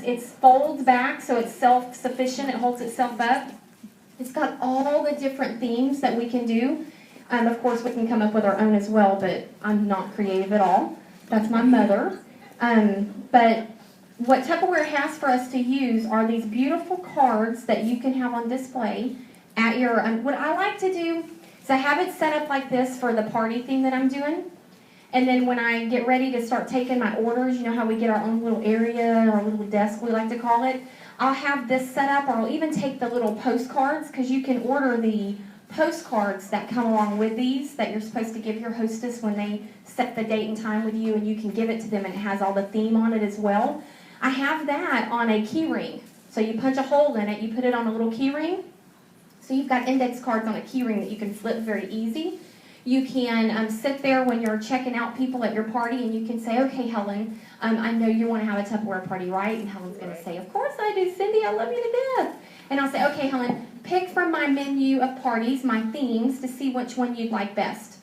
It folds back, so it's self-sufficient. It holds itself up. It's got all the different themes that we can do. Of course, we can come up with our own as well, but I'm not creative at all. That's my mother. But what Tupperware has for us to use are these beautiful cards that you can have on display at your, what I like to do is I have it set up like this for the party theme that I'm doing. And then when I get ready to start taking my orders, you know how we get our own little area, our little desk, we like to call it, I'll have this set up, or I'll even take the little postcards, because you can order the postcards that come along with these that you're supposed to give your hostess when they set the date and time with you, and you can give it to them, and it has all the theme on it as well. I have that on a key ring. So you punch a hole in it, you put it on a little key ring. So you've got index cards on a key ring that you can flip very easy. You can sit there when you're checking out people at your party, and you can say, okay, Helen, I know you want to have a Tupperware party, right? And Helen's going to say, of course I do, Cindy, I love you to death. And I'll say, okay, Helen, pick from my menu of parties, my themes, to see which one you'd like best.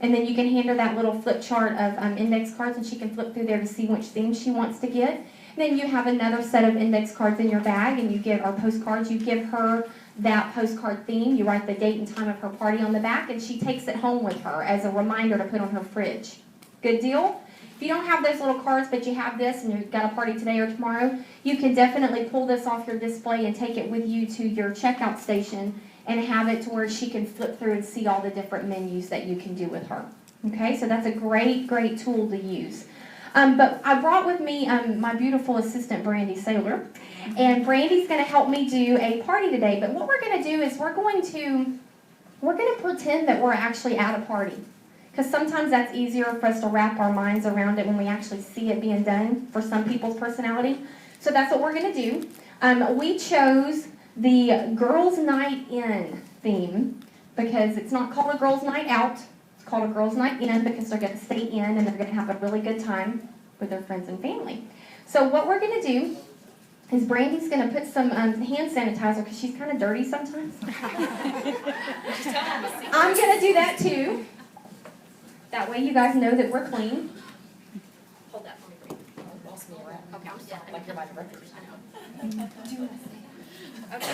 And then you can hand her that little flip chart of index cards, and she can flip through there to see which theme she wants to get. And then you have another set of index cards in your bag, and you give, or postcards, you give her that postcard theme. You write the date and time of her party on the back, and she takes it home with her as a reminder to put on her fridge. Good deal? If you don't have those little cards, but you have this and you've got a party today or tomorrow, you can definitely pull this off your display and take it with you to your checkout station and have it to where she can flip through and see all the different menus that you can do with her. Okay, so that's a great, great tool to use. But I brought with me my beautiful assistant, Brandy Saylor. And Brandy's going to help me do a party today. But what we're going to do is we're going to pretend that we're actually at a party. Because sometimes that's easier for us to wrap our minds around it when we actually see it being done for some people's personality. So that's what we're going to do. We chose the Girls' Night In theme because it's not called a Girls' Night Out. It's called a Girls' Night In because they're going to stay in and they're going to have a really good time with their friends and family. So what we're going to do is Brandy's going to put some hand sanitizer because she's kind of dirty sometimes. I'm going to do that too. That way you guys know that we're clean. Hold that for me, Brandy. Boss me around. Okay, I'm sorry. Like you're my director. I know. Do you want to say that? Okay.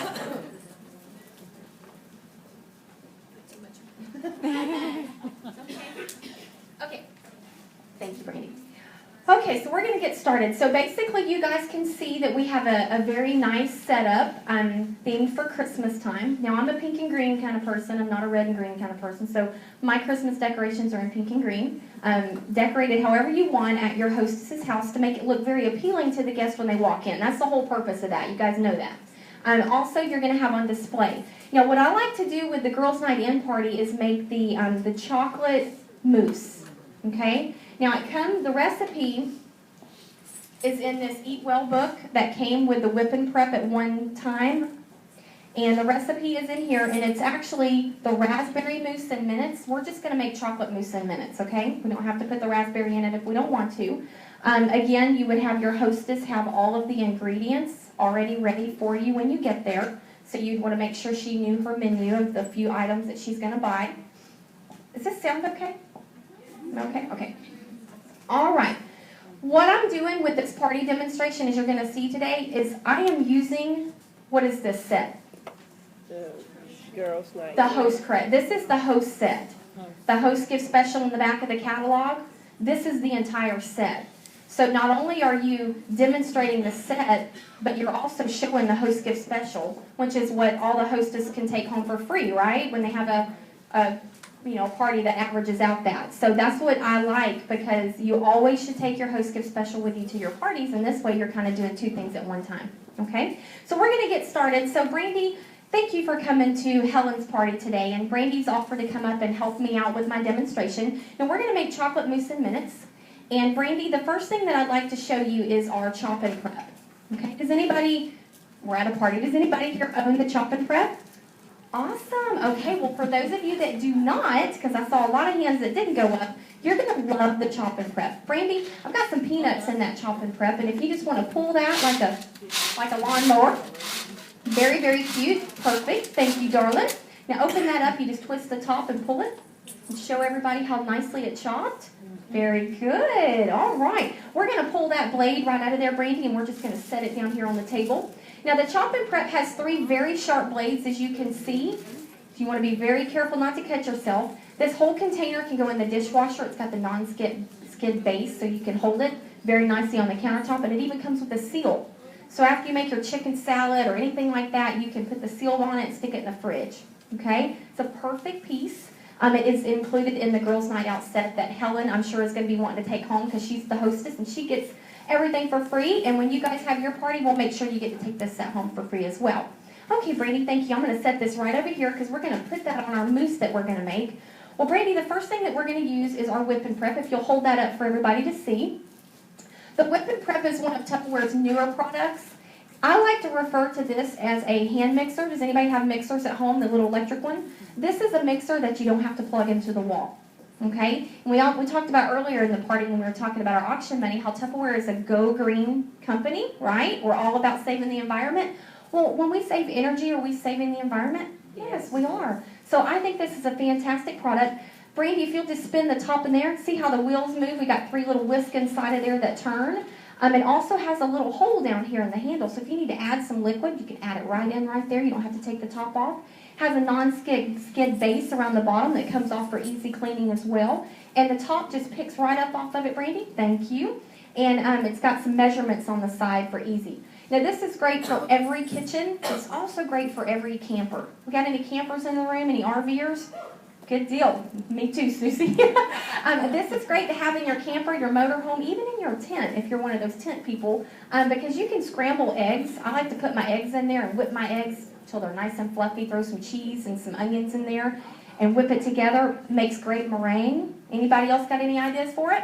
Okay. Thank you, Brandy. Okay, so we're going to get started. So basically, you guys can see that we have a very nice setup themed for Christmas time. Now, I'm a pink and green kind of person. I'm not a red and green kind of person. So my Christmas decorations are in pink and green. Decorated however you want at your hostess's house to make it look very appealing to the guests when they walk in. That's the whole purpose of that. You guys know that. Also, you're going to have on display. Now, what I like to do with the Girls' Night In party is make the chocolate mousse. Okay? Now, the recipe is in this Eat Well book that came with the whip and prep at one time. And the recipe is in here, and it's actually the raspberry mousse in minutes. We're just going to make chocolate mousse in minutes, okay? We don't have to put the raspberry in it if we don't want to. Again, you would have your hostess have all of the ingredients already ready for you when you get there. So you'd want to make sure she knew her menu of the few items that she's going to buy. Does this sound okay? Okay? Okay. All right. What I'm doing with this party demonstration, as you're going to see today, is I am using, what is this set? The Girls' Night. The host credit. This is the host set. The host gift special in the back of the catalog. This is the entire set. So not only are you demonstrating the set, but you're also showing the host gift special, which is what all the hostess can take home for free, right? When they have a party that averages out that. So that's what I like, because you always should take your host gift special with you to your parties, and this way you're kind of doing two things at one time. Okay? So we're going to get started. So Brandy, thank you for coming to Helen's party today, and Brandy's offered to come up and help me out with my demonstration. And we're going to make chocolate mousse in minutes. And Brandy, the first thing that I'd like to show you is our chop and prep. Okay? We're at a party, does anybody here own the chop and prep? Awesome. Okay, well, for those of you that do not, because I saw a lot of hands that didn't go up, you're going to love the chop and prep. Brandy, I've got some peanuts in that chop and prep, and if you just want to pull that like a lawnmower, very, very cute. Perfect. Thank you, darling. Now open that up. You just twist the top and pull it. And show everybody how nicely it chopped. Very good. All right. We're going to pull that blade right out of there, Brandy, and we're just going to set it down here on the table. Now, the Chop and Prep has 3 very sharp blades, as you can see. You want to be very careful not to cut yourself. This whole container can go in the dishwasher. It's got the non-skid base, so you can hold it very nicely on the countertop, and it even comes with a seal. So after you make your chicken salad or anything like that, you can put the seal on it and stick it in the fridge. Okay? It's a perfect piece. It is included in the girls' night out set that Helen, I'm sure, is going to be wanting to take home because she's the hostess and she gets everything for free. And when you guys have your party, we'll make sure you get to take this set home for free as well. Okay, Brandy, thank you. I'm going to set this right over here because we're going to put that on our mousse that we're going to make. Well, Brandy, the first thing that we're going to use is our Whip and Prep, if you'll hold that up for everybody to see. The Whip and Prep is one of Tupperware's newer products. I like to refer to this as a hand mixer. Does anybody have mixers at home, the little electric one? This is a mixer that you don't have to plug into the wall. Okay? And we talked about earlier in the party when we were talking about our auction money, how Tupperware is a go green company, right? We're all about saving the environment. Well, when we save energy, are we saving the environment? Yes, we are. So I think this is a fantastic product. Brandy, if you'll just spin the top in there, see how the wheels move? We got 3 little whisks inside of there that turn. It also has a little hole down here in the handle, so if you need to add some liquid, you can add it right in right there. You don't have to take the top off. Has a non-skid base around the bottom that comes off for easy cleaning as well. And the top just picks right up off of it, Brandy. Thank you. And it's got some measurements on the side for easy. Now, this is great for every kitchen. It's also great for every camper. We got any campers in the room? Any RVers? Good deal. Me too, Susie. This is great to have in your camper, your motorhome, even in your tent if you're one of those tent people, because you can scramble eggs. I like to put my eggs in there and whip my eggs until they're nice and fluffy. Throw some cheese and some onions in there and whip it together. Makes great meringue. Anybody else got any ideas for it?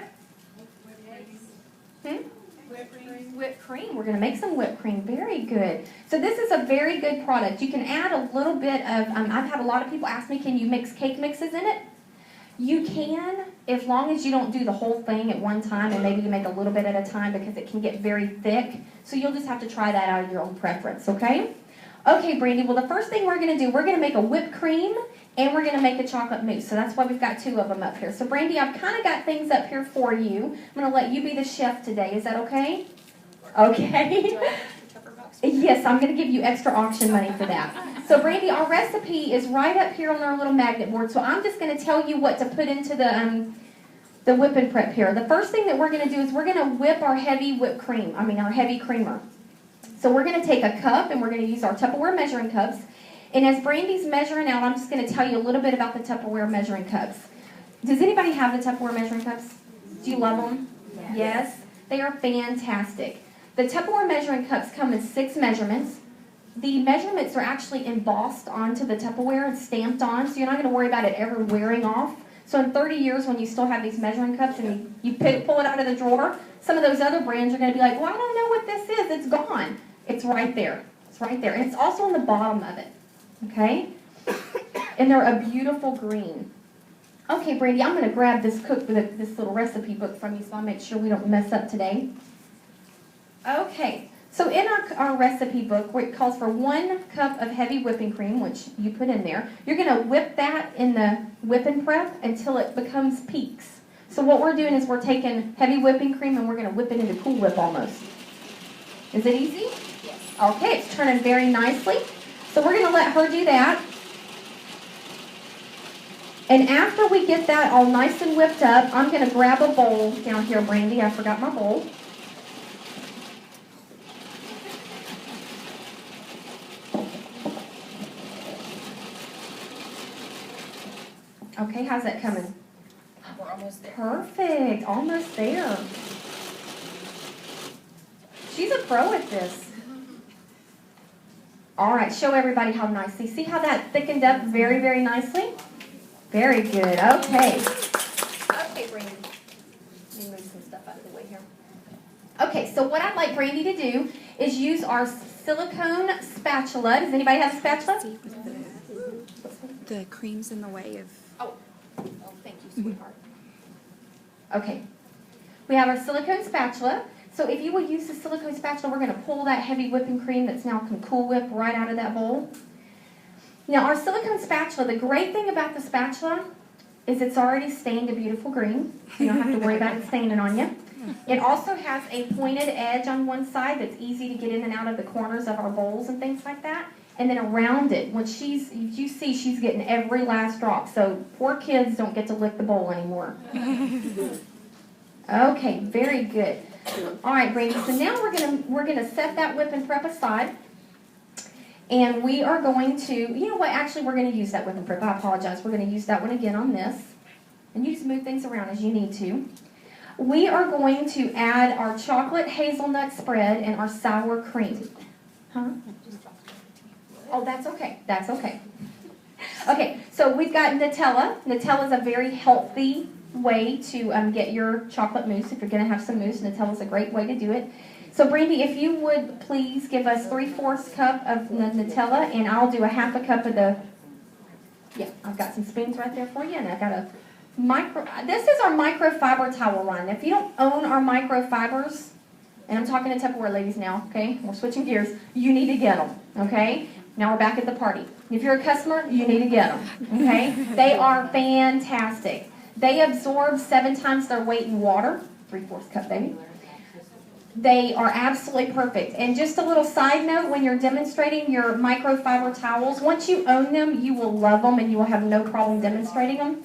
Whipped cream. We're going to make some whipped cream. Very good. So this is a very good product. You can add a little bit of, I've had a lot of people ask me, can you mix cake mixes in it? You can, as long as you don't do the whole thing at one time, and maybe you make a little bit at a time because it can get very thick. So you'll just have to try that out of your own preference, okay? Okay, Brandy, well, the first thing we're going to do, we're going to make a whipped cream, and we're going to make a chocolate mousse. So that's why we've got 2 of them up here. So, Brandy, I've kind of got things up here for you. I'm going to let you be the chef today. Is that okay? Okay. Yes, I'm going to give you extra auction money for that. So, Brandy, our recipe is right up here on our little magnet board. So I'm just going to tell you what to put into the Whip and Prep here. The first thing that we're going to do is we're going to whip our heavy whipped cream. Our heavy creamer. So we're going to take a cup, and we're going to use our Tupperware measuring cups. And as Brandy's measuring out, I'm just going to tell you a little bit about the Tupperware measuring cups. Does anybody have the Tupperware measuring cups? Do you love them? Yes. They are fantastic. The Tupperware measuring cups come in 6 measurements. The measurements are actually embossed onto the Tupperware and stamped on, so you're not going to worry about it ever wearing off. So in 30 years, when you still have these measuring cups and you pull it out of the drawer, some of those other brands are going to be like, well, I don't know what this is. It's gone. It's right there. It's right there. And it's also on the bottom of it. Okay? And they're a beautiful green. Okay, Brandy, I'm going to grab this this little recipe book from you so I'll make sure we don't mess up today. Okay, so in our recipe book, where it calls for 1 cup of heavy whipping cream, which you put in there, you're going to whip that in the Whip and Prep until it becomes peaks. So what we're doing is we're taking heavy whipping cream and we're going to whip it into Cool Whip almost. Is it easy? Yes. Okay, it's turning very nicely. So we're going to let her do that. And after we get that all nice and whipped up, I'm going to grab a bowl down here, Brandy. I forgot my bowl. Okay, how's that coming? We're almost there. Perfect. Almost there. She's a pro at this. All right, show everybody how nicely. See how that thickened up very, very nicely? Very good. Okay. Okay, Brandy. Let me move some stuff out of the way here. Okay, so what I'd like Brandy to do is use our silicone spatula. Does anybody have a spatula? The cream's in the way of... Oh, thank you, sweetheart. Okay. We have our silicone spatula. So if you will use the silicone spatula, we're going to pull that heavy whipping cream that's now Cool Whip right out of that bowl. Now, our silicone spatula, the great thing about the spatula is it's already stained a beautiful green. You don't have to worry about it staining on you. It also has a pointed edge on one side that's easy to get in and out of the corners of our bowls and things like that. And then around it, you see she's getting every last drop. So poor kids don't get to lick the bowl anymore. Okay, very good. All right, Brandy. So now we're gonna set that whip and prep aside, and we are going to. You know what? Actually, we're gonna use that whip and prep. I apologize. We're gonna use that one again on this, and you just move things around as you need to. We are going to add our chocolate hazelnut spread and our sour cream. Huh? Oh, that's okay. That's okay. Okay, so we've got Nutella. Nutella is a very healthy way to get your chocolate mousse. If you're going to have some mousse, Nutella is a great way to do it. So, Brandy, if you would please give us 3/4 cup of Nutella, and I'll do a 1/2 cup of the. Yeah, I've got some spoons right there for you, and I've got a This is our microfiber towel line. If you don't own our microfibers, and I'm talking to Tupperware ladies now, okay? We're switching gears. You need to get them, okay? Now we're back at the party. If you're a customer, you need to get them, okay? They are fantastic. They absorb 7 times their weight in water. 3/4 cup, baby. They are absolutely perfect. And just a little side note, when you're demonstrating your microfiber towels, once you own them, you will love them and you will have no problem demonstrating them.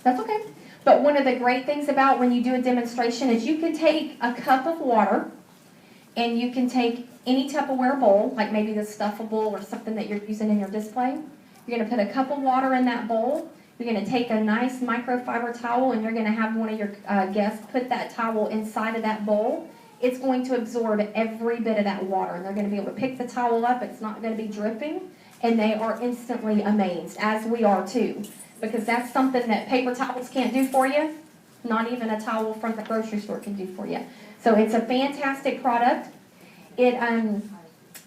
That's okay. But one of the great things about when you do a demonstration is you can take a cup of water and you can take any Tupperware bowl, like maybe the stuffable or something that you're using in your display. You're going to put a cup of water in that bowl. You're going to take a nice microfiber towel and you're going to have one of your guests put that towel inside of that bowl. It's going to absorb every bit of that water, and they're going to be able to pick the towel up. It's not going to be dripping, and they are instantly amazed, as we are too, because that's something that paper towels can't do for you. Not even a towel from the grocery store can do for you. So it's a fantastic product. It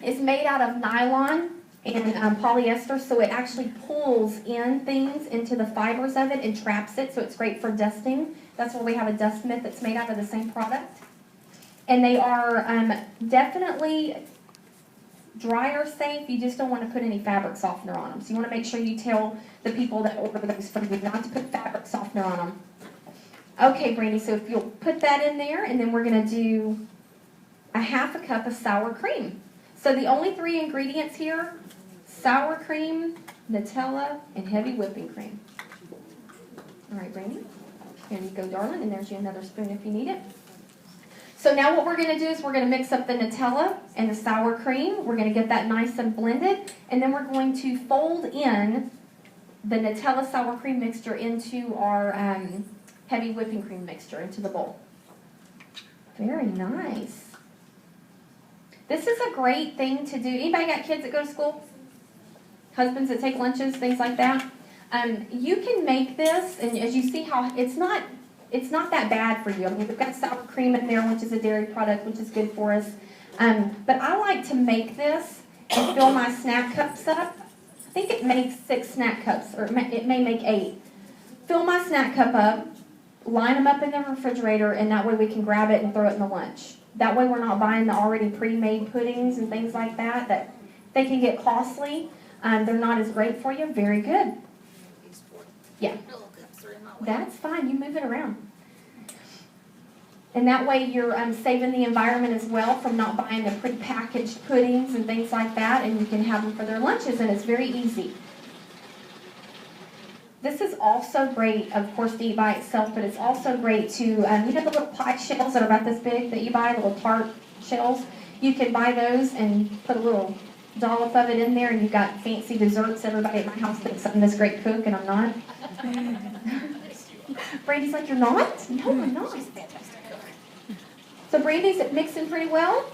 is made out of nylon and polyester, so it actually pulls in things into the fibers of it and traps it, so it's great for dusting. That's where we have a dust mitt that's made out of the same product. And they are definitely dryer safe. You just don't want to put any fabric softener on them. So you want to make sure you tell the people that order those from you not to put fabric softener on them. Okay, Brandy, so if you'll put that in there, and then we're going to do a 1/2 cup of sour cream. So the only 3 ingredients here: sour cream, Nutella, and heavy whipping cream. All right, Brandy. Here you go, darling, and there's you another spoon if you need it. So now what we're going to do is we're going to mix up the Nutella and the sour cream. We're going to get that nice and blended, and then we're going to fold in the Nutella sour cream mixture into our heavy whipping cream mixture into the bowl. Very nice. This is a great thing to do. Anybody got kids that go to school? Husbands that take lunches, things like that? You can make this, and as you see how it's not that bad for you. I mean, we've got sour cream in there, which is a dairy product, which is good for us. But I like to make this and fill my snack cups up. I think it makes 6 snack cups, or it may make 8. Fill my snack cup up, line them up in the refrigerator, and that way we can grab it and throw it in the lunch. That way we're not buying the already pre-made puddings and things like that, that they can get costly. They're not as great for you. Very good. Yeah. That's fine. You move it around. And that way you're saving the environment as well from not buying the pre-packaged puddings and things like that, and you can have them for their lunches, and it's very easy. This is also great, of course, to eat by itself, but it's also great to, you know the little pie shells that are about this big that you buy, the little tart shells? You can buy those and put a little dollop of it in there, and you've got fancy desserts. Everybody at my house thinks I'm this great cook, and I'm not. Brandy's like, you're not? No, I'm not. So Brandy's mixing pretty well.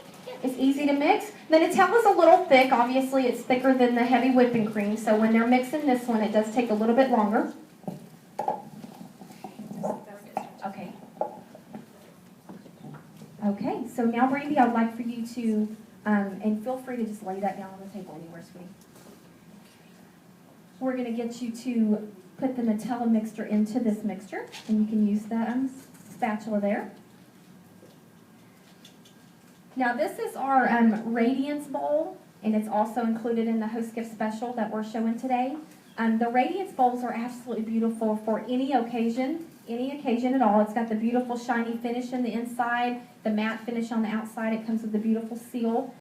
It's easy to mix. The Nutella's a little thick. Obviously, it's thicker than the heavy whipping cream. So when they're mixing this one, it does take a little bit longer. Okay. Okay, so now, Brandy, I'd like for you to, and feel free to just lay that down on the table anywhere, sweetie. We're going to get you to put the Nutella mixture into this mixture, and you can use the spatula there. Now this is our Radiance bowl, and it's also included in the host gift special that we're showing today. The Radiance bowls are absolutely beautiful for any occasion at all. It's got the beautiful shiny finish in the inside, the matte finish on the outside. It comes with the beautiful seal